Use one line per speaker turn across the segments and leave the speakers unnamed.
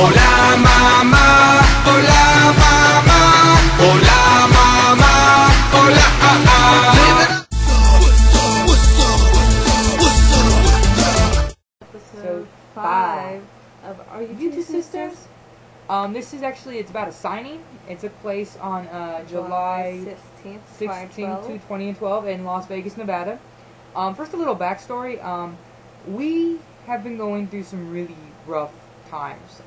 Hola mamá, hola mamá, hola mamá, hola
Episode 5 of Are You Two Sisters?
This is actually, it's about a signing. It took place on July 16th to 2012 in Las Vegas, Nevada. First, a little backstory. We have been going through some really rough times.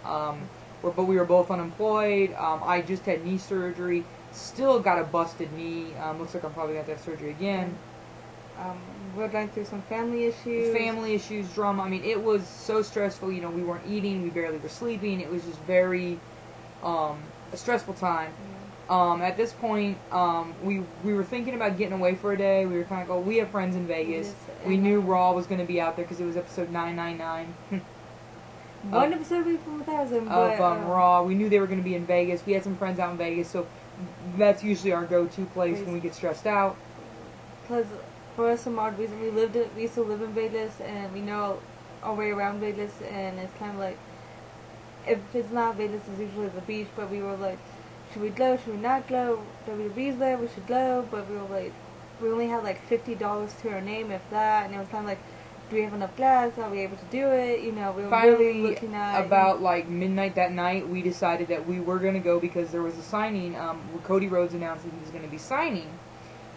But we were both unemployed. I just had knee surgery. Still got a busted knee. Looks like I'm probably going to have surgery again.
We're going through some family issues.
Drama. I mean, it was so stressful. You know, we weren't eating. We barely were sleeping. It was just very a stressful time. At this point, we were thinking about getting away for a day. We were kind of we have friends in Vegas. Yes, we knew Raw was going to be out there because it was episode 999.
One episode away from 1,000.
Of Raw. We knew they were going to be in Vegas. We had some friends out in Vegas, so that's usually our go-to place when we get stressed out.
Because for some odd reason, we used to live in Vegas, and we know our way around Vegas, and it's kind of like, if it's not Vegas, it's usually the beach, but we were like, should we go, should we not go? WWE's there, we should go, but we were like, we only had like $50 to our name, if that, and it was kind of like, do we have enough gas? Are we able to do it? You know, we were really looking at...
About like midnight that night, we decided that we were going to go because there was a signing. Cody Rhodes announced that he was going to be signing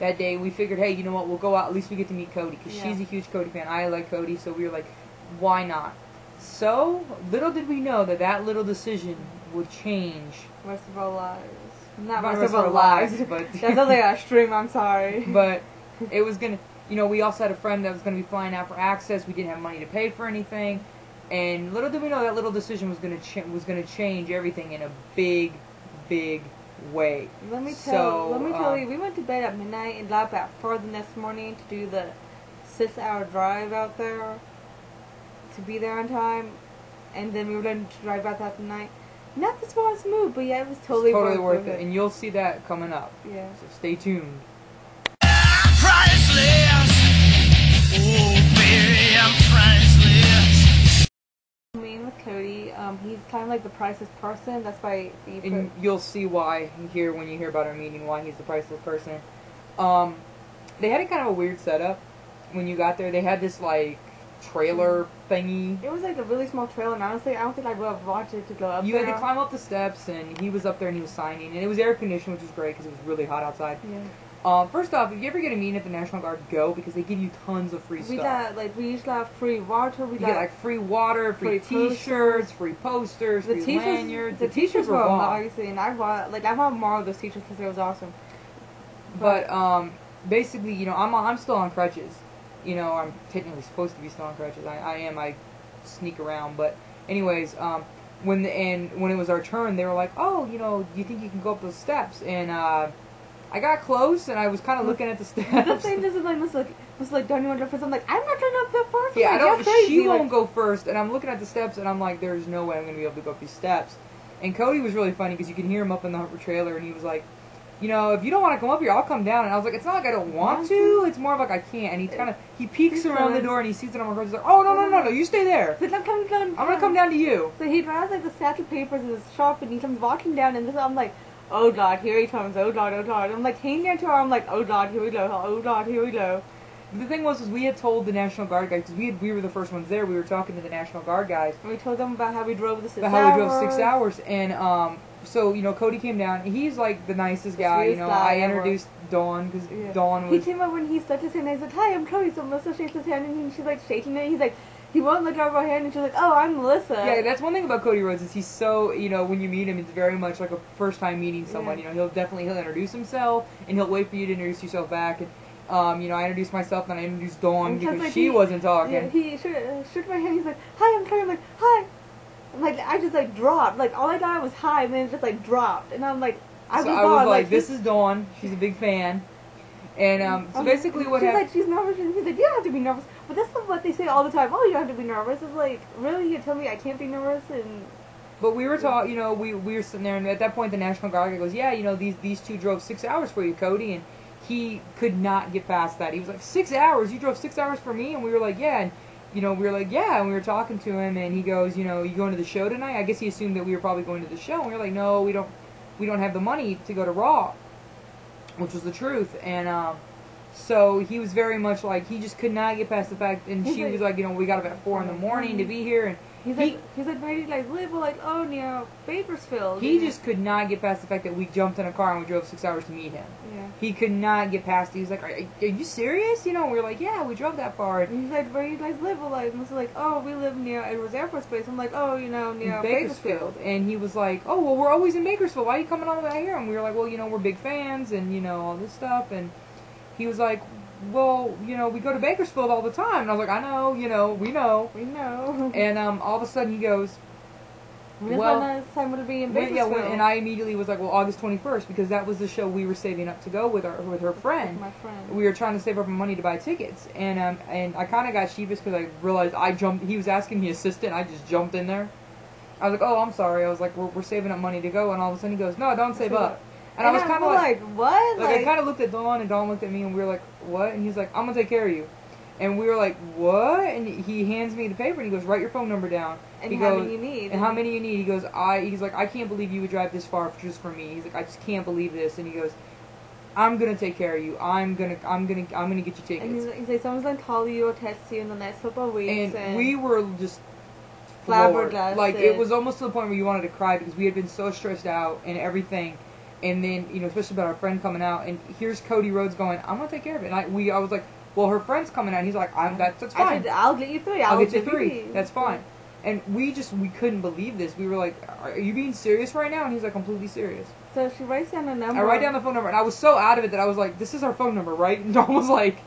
that day. We figured, hey, you know what, we'll go out, at least we get to meet Cody, because she's a huge Cody fan. I like Cody, so we were like, why not? So, little did we know that little decision would change
the rest of our lives. Not the rest of our lives, but... That's not like a stream, I'm sorry.
But it was going to... You know, we also had a friend that was going to be flying out for access. We didn't have money to pay for anything. And little did we know that little decision was going to change everything in a big, big way.
Let me tell you, we went to bed at midnight and got up at 4 the next morning to do the 6-hour drive out there, to be there on time, and then we were going to drive back that night. Not the smallest move, but yeah, it was totally worth it.
And you'll see that coming up.
Yeah.
So stay tuned.
priceless. Oh baby, I'm priceless.
Me with Cody, he's kind of like the priceless person. That's why
and you'll see why here when you hear about our meeting, why he's the priceless person. They had a kind of a weird setup when you got there. They had this like trailer thingy.
It was like a really small trailer, and honestly, I don't think I would have watched it to go up there.
You had to climb up the steps, and he was up there and he was signing, and it was air conditioned, which was great because it was really hot outside.
Yeah.
First off, if you ever get a meeting at the National Guard, go, because they give you tons of free stuff.
We used to have free water.
You get free water, free T-shirts, free posters, free lanyards.
The T-shirts were obviously, and I bought more of those T-shirts because it was awesome.
But basically, you know, I'm still on crutches. You know, I'm technically supposed to be still on crutches. I am. I sneak around, but anyways, when it was our turn, they were like, oh, you know, do you think you can go up those steps? And I got close, and I was kind of looking at the steps.
The thing is, like, don't you want to go first? I'm like, I'm not going up there first.
Yeah, she won't go first, and I'm looking at the steps, and I'm like, there's no way I'm going to be able to go up these steps. And Cody was really funny, because you can hear him up in the trailer, and he was like, you know, if you don't want to come up here, I'll come down. And I was like, it's not like I don't want to, it's more of like I can't. And he peeks around the door, and he sees it on my crutches. He's like, oh, no, you stay there.
I'm going
to come down to you.
So he grabs, like, the stack of papers in his shop, and he comes walking down, and I'm like, oh God, here he comes, oh God, oh God. I'm like hanging onto her, I'm like, oh God, here we go, oh God, here we go.
The thing was we had told the National Guard guys, because we were the first ones there, we were talking to the National Guard guys.
And we told them about how we drove the 6 hours.
About how we drove 6 hours, and so, you know, Cody came down, and he's like the nicest guy, you know. I introduced Dawn, because Dawn was...
He came up when he stuck his hand, and I said, hi, I'm Cody, so Melissa shakes his hand, and she's like shaking it, he's like... He won't look over her hand, and she's like, oh, I'm Melissa.
Yeah, that's one thing about Cody Rhodes, is he's so, you know, when you meet him, it's very much like a first time meeting someone. You know, he'll introduce himself, and he'll wait for you to introduce yourself back. And, you know, I introduced myself, and I introduced Dawn, because like, she wasn't talking.
Yeah, he shook my hand, he's like, hi, I'm Cody. I'm like, hi. I'm like, I just, like, dropped. Like, all I got was hi, and then it just, like, dropped. And I'm like, I was
like, this is Dawn. She's a big fan. And, so basically what happened...
She's like, she's nervous, and he's like, you don't have to be nervous. But that's what they say all the time. Oh, you don't have to be nervous. It's like, really? You tell me I can't be nervous? And
but we were taught, you know, we were sitting there, and at that point the National Guard guy goes, yeah, you know, these two drove 6 hours for you, Cody, and he could not get past that. He was like, 6 hours? You drove 6 hours for me? And we were like, yeah. And we were like, yeah, and we were talking to him, and he goes, you going to the show tonight? I guess he assumed that we were probably going to the show, and we were like, no, we don't have the money to go to Raw, which was the truth, and so he was very much like, he just could not get past the fact, and she was like, we got up at 4 in the morning to be here, and
he's like ready to like live, like, oh, near Bakersfield.
He just could not get past the fact that we jumped in a car and we drove 6 hours to meet him.
Yeah.
He could not get past it. He was like, are you serious? We were like, yeah, we drove that far.
And he's like, where do you guys live? Like, and I was like, oh, we live near Edwards Air Force Base. I'm like, oh, near Bakersfield.
And he was like, oh, well, we're always in Bakersfield. Why are you coming all the way out here? And we were like, well, we're big fans and, all this stuff. And he was like, well, we go to Bakersfield all the time. And I was like, I know, we know.
We know.
And all of a sudden he goes,
well, next time would be in Bakersfield.
And I immediately was like, well, August 21st, because that was the show we were saving up to go with her friend.
With my friend.
We were trying to save up money to buy tickets, and I kind of got sheepish because I realized he was asking me assistant, I just jumped in there. I was like, oh, I'm sorry. I was like, we're saving up money to go, and all of a sudden he goes, no, don't save up. And I was kind of like,
what?
Like I kind of looked at Dawn, and Dawn looked at me, and we were like, what? And he's like, I'm gonna take care of you. And we were like, what? And he hands me the paper, and he goes, write your phone number down.
And how many you need.
And how many you need. He goes, he's like, I can't believe you would drive this far just for me. He's like, I just can't believe this. And he goes, I'm gonna take care of you. I'm gonna get you tickets.
And he's like, someone's gonna call you or text you in the next couple of weeks.
And we were just
flabbergasted.
Like, it was almost to the point where you wanted to cry because we had been so stressed out and everything. And then, especially about our friend coming out, and here's Cody Rhodes going, I'm gonna take care of it. And I was like, well, her friend's coming out. And he's like, that's fine.
I said, I'll get you 3.
I'll get you 3. That's fine. And we couldn't believe this. We were like, are you being serious right now? And he's like, completely serious.
So she writes down a number.
I write down the phone number, and I was so out of it that I was like, this is our phone number, right? And Dawn was like,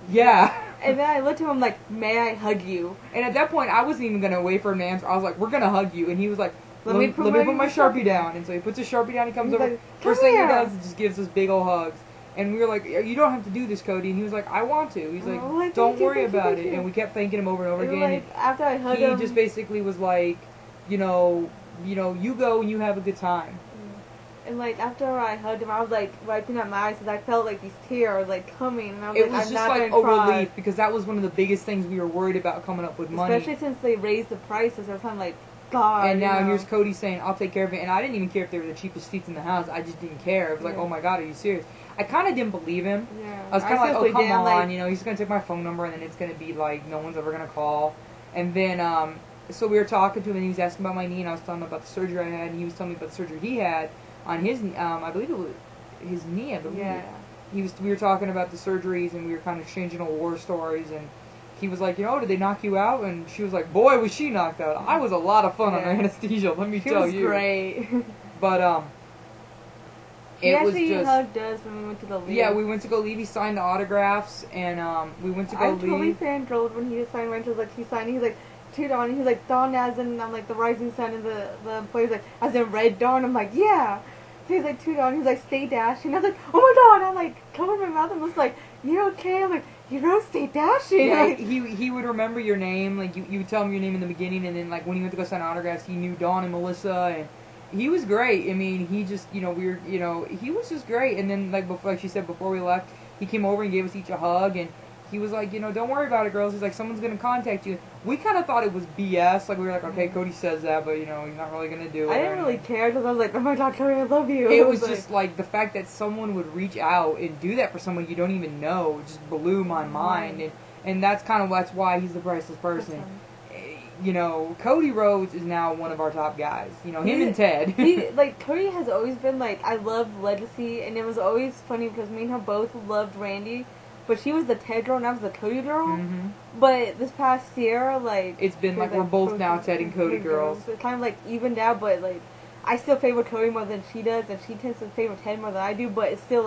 yeah.
And then I looked at him like, may I hug you?
And at that point, I wasn't even going to wait for him to answer. I was like, we're going to hug you. And he was like, let me put my Sharpie down. And so he puts his Sharpie down, he comes over.
Like,
first thing he does is just gives us big old hugs. And we were like, you don't have to do this, Cody. And he was like, I want to. He's like, don't worry about it. And we kept thanking him over and over again.
Like, after I hugged him,
he just basically was like, you go and you have a good time.
And like after I hugged him, I was like wiping out my eyes because I felt like these tears like coming. And I was
it was just like a relief because that was one of the biggest things we were worried about coming up with money.
Especially since they raised the prices. I was kind of like, God.
And now here's Cody saying, I'll take care of it. And I didn't even care if they were the cheapest seats in the house. I just didn't care. It was like, oh my God, are you serious? I kind of didn't believe him.
Yeah.
I was kind of like, oh, come on. He's going to take my phone number and then it's going to be like, no one's ever going to call. And then, so we were talking to him and he was asking about my knee and I was telling him about the surgery I had and he was telling me about the surgery he had on his, I believe it was his knee, I believe.
Yeah.
We were talking about the surgeries and we were kind of exchanging war stories and he was like, did they knock you out? And she was like, boy, was she knocked out. I was a lot of fun under anesthesia, let me tell you.
She was great.
But,
it was just... hugged us when we went to go leave.
Yeah, we went to go leave. He signed the autographs, and we went to go leave.
I totally fangirled when he signed Rentals. Like, he signed, he's like, to Dawn. He's like, Dawn as in, I'm like, the rising sun, and the employee's like, as in Red Dawn. I'm like, yeah. So he's like, to Dawn. He's like, stay dashing. I was like, oh my God. I'm like, covering my mouth and was like, you're okay? I'm like, you wrote stay dashing.
Yeah,
like,
he would remember your name. Like, you would tell him your name in the beginning, and then, like, when he went to go sign autographs, he knew Dawn and Melissa, and he was great. I mean, he just, he was just great. And then, like she said, before we left, he came over and gave us each a hug, and he was like, don't worry about it, girls. He's like, someone's going to contact you. We kind of thought it was BS. Like, we were like, okay, Cody says that, but, he's not really going to do it.
I didn't really care because I was like, oh my God, Cody, I love you.
It was just, like, the fact that someone would reach out and do that for someone you don't even know just blew my mind. And that's why he's the priceless person. Cody Rhodes is now one of our top guys. Him and Ted.
Cody has always been, I loved Legacy, and it was always funny because me and her both loved Randy, but she was the Ted girl and I was the Cody girl. Mm-hmm. But this past year,
it's been we're both now Ted and Cody girls.
It's kind of, evened out, but, I still favor Cody more than she does, and she tends to favor Ted more than I do, but it's still,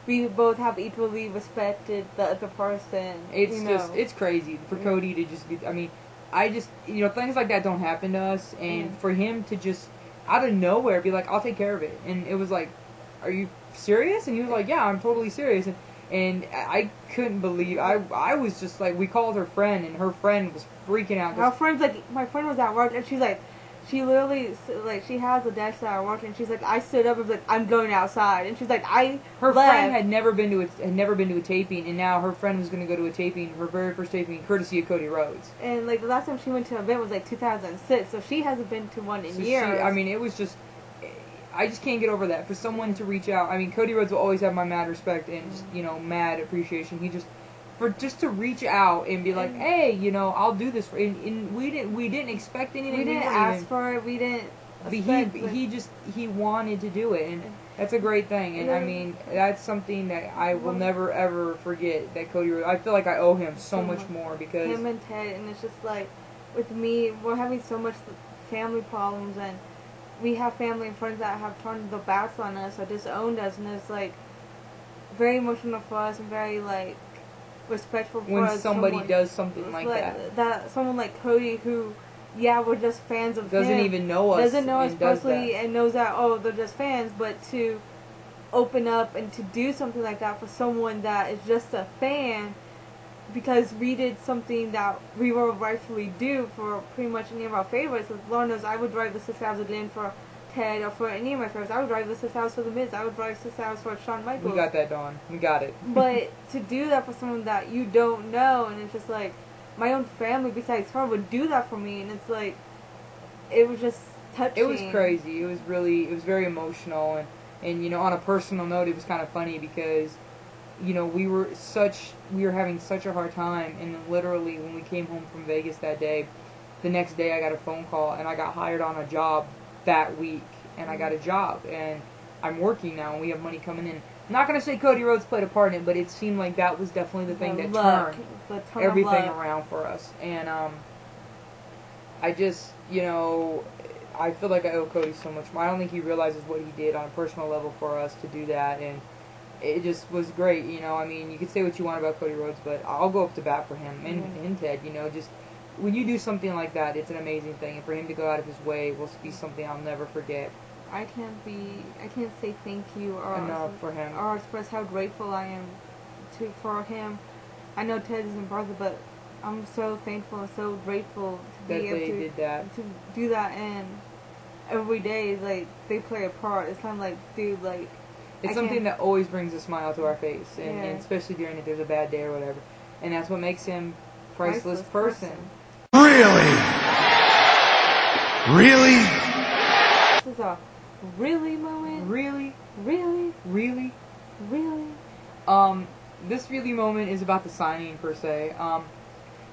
we both have equally respected the other person.
It's crazy for Cody to just be, I just, things like that don't happen to us, and for him to just, out of nowhere, be like, I'll take care of it, and it was like, are you serious? And he was like, yeah, I'm totally serious, and I couldn't believe, I was just like, we called her friend, and her friend was freaking out.
My friend was at work, and she's like, she literally, like, she has a desk that I watch, and she's like, I stood up and was like, I'm going outside, and she's like,
her friend had never been to a taping, and now her friend was going to go to a taping, her very first taping, courtesy of Cody Rhodes.
And like the last time she went to an event was like 2006, so she hasn't been to one in years.
I mean, it was just, I just can't get over that. For someone to reach out, I mean, Cody Rhodes will always have my mad respect and just, mad appreciation. He just to reach out and be like, hey, I'll do this for, and we didn't expect anything.
We didn't ask for it. We didn't.
But he wanted to do it, and that's a great thing. And I mean, that's something that I will never ever forget. That Cody Rhodes, I feel like I owe him so much more because
him and Ted, and it's just like with me, we're having so much family problems, and we have family and friends that have turned the backs on us or disowned us, and it's like very emotional for us and very like respectful for
when
us.
Somebody does something like that.
That someone like Cody, who, yeah, we're just fans of
doesn't
him,
even know us,
doesn't know us personally, and knows that, oh, they're just fans, but to open up and to do something like that for someone that is just a fan because we did something that we were rightfully due for pretty much any of our favorites. As Lord knows, I would drive the 6 hours a day for Ted or for any of my favorites. I would drive the 6 hours for The Miz. I would drive 6 hours for Shawn Michaels.
We got that, Dawn. We got it.
But to do that for someone that you don't know, and it's just like, my own family besides her would do that for me, and it's like, it was just touching.
It was crazy. It was very emotional, and on a personal note, it was kind of funny because, we were having such a hard time, and then literally when we came home from Vegas that day, the next day I got a phone call, and I got hired on a job that week, and I got a job, and I'm working now, and we have money coming in. I'm not going to say Cody Rhodes played a part in it, but it seemed like that was definitely the thing that turned everything around for us. And I just, I feel like I owe Cody so much more. I don't think he realizes what he did on a personal level for us to do that, and it just was great. I mean, you could say what you want about Cody Rhodes, but I'll go up to bat for him and Ted. Just when you do something like that, it's an amazing thing, and for him to go out of his way will be something I'll never forget.
I can't say thank you or
enough for him,
or express how grateful I am for him. I know Ted isn't perfect, but I'm so thankful and so grateful to be able to do that, and every day like they play a part. It's kind of like, dude, like
it's something that always brings a smile to our face, and especially during if there's a bad day or whatever, and that's what makes him priceless person.
Really?
This is a really moment. Really.
This really moment is about the signing per se.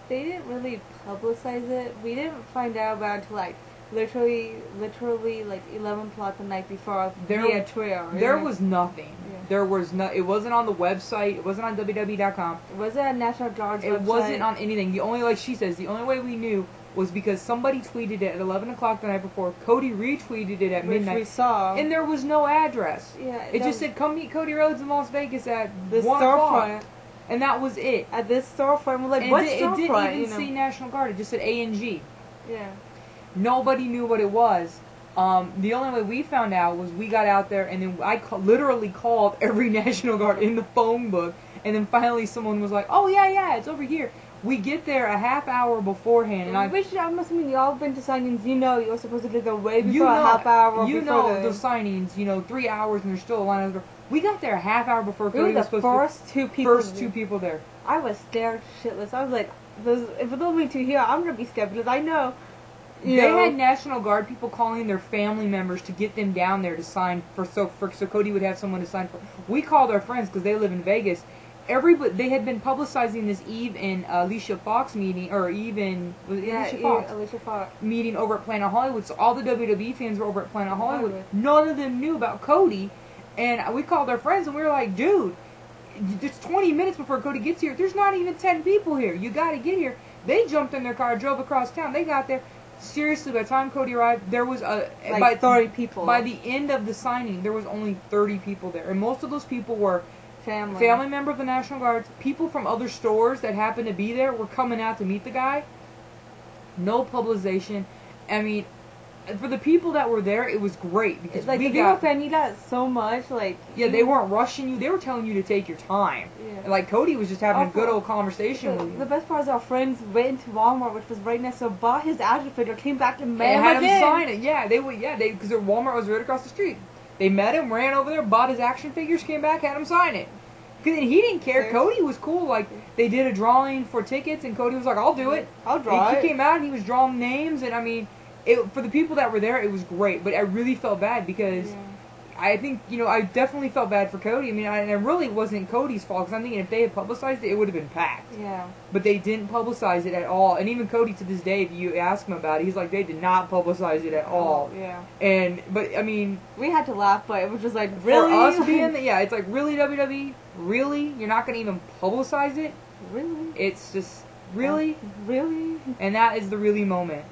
They didn't really publicize it. We didn't find out about it until like literally like 11 o'clock the night before via Twitter.
There was nothing. Yeah. There was no. It wasn't on the website. It wasn't on WWE.com.
It wasn't on National Guard's website.
It wasn't on anything. The only, like she says, the only way we knew was because somebody tweeted it at 11 o'clock the night before. Cody retweeted it at midnight.
Which we saw.
And there was no address.
Yeah.
It just said, come meet Cody Rhodes in Las Vegas at
this
1 o'clock. And that was it.
At this storefront. We're like, what storefront?
It didn't even say National Guard. It just said A&G.
Yeah.
Nobody knew what it was. The only way we found out was we got out there, and then I literally called every National Guard in the phone book, and then finally someone was like, oh, yeah, it's over here. We get there a half hour beforehand, and
I'm assuming y'all been to signings. You're supposed to get there way before a half hour.
The signings. 3 hours, and there's still a line of. We got there a half hour before Cody was supposed to.
First two people there. I was scared shitless. I was like, if there's only two here, I'm gonna be scared because I know.
They had National Guard people calling their family members to get them down there to sign so Cody would have someone to sign for. We called our friends because they live in Vegas. They had been publicizing this Eve and Alicia Fox meeting, or even Alicia Fox meeting over at Planet Hollywood. So all the WWE fans were over at Planet Hollywood. None of them knew about Cody, and we called our friends and we were like, "Dude, it's 20 minutes before Cody gets here. There's not even 10 people here. You got to get here." They jumped in their car, drove across town. They got there. Seriously, by the time Cody arrived, there was
30 people.
By the end of the signing, there was only 30 people there, and most of those people were family member of the National Guard, people from other stores that happened to be there were coming out to meet the guy. No publicization. I mean, for the people that were there, it was great because
like
we
the people
got.
fan you that so much, like
They weren't rushing you. They were telling you to take your time.
Yeah.
And like Cody was just having a good old conversation
The,
with you.
the best part is our friends went into Walmart, which was right next to, bought his action figure, came back to
They
mail
had him
again.
sign it. Yeah, because their Walmart was right across the street. They met him, ran over there, bought his action figures, came back, had him sign it. And he didn't care. Cody was cool. Like, they did a drawing for tickets, and Cody was like, I'll do it.
I'll draw
and
it.
He came out, and he was drawing names, and I mean, for the people that were there, it was great. But I really felt bad because I think, I definitely felt bad for Cody. I mean, and it really wasn't Cody's fault, because I'm thinking if they had publicized it, it would have been packed.
Yeah.
But they didn't publicize it at all. And even Cody, to this day, if you ask him about it, he's like, they did not publicize it at all.
Yeah.
But, I mean...
We had to laugh, but it was just like, really?
For us being... it's like, really, WWE? Really? You're not going to even publicize it?
Really?
It's just, really?
Really?
And that is the really moment.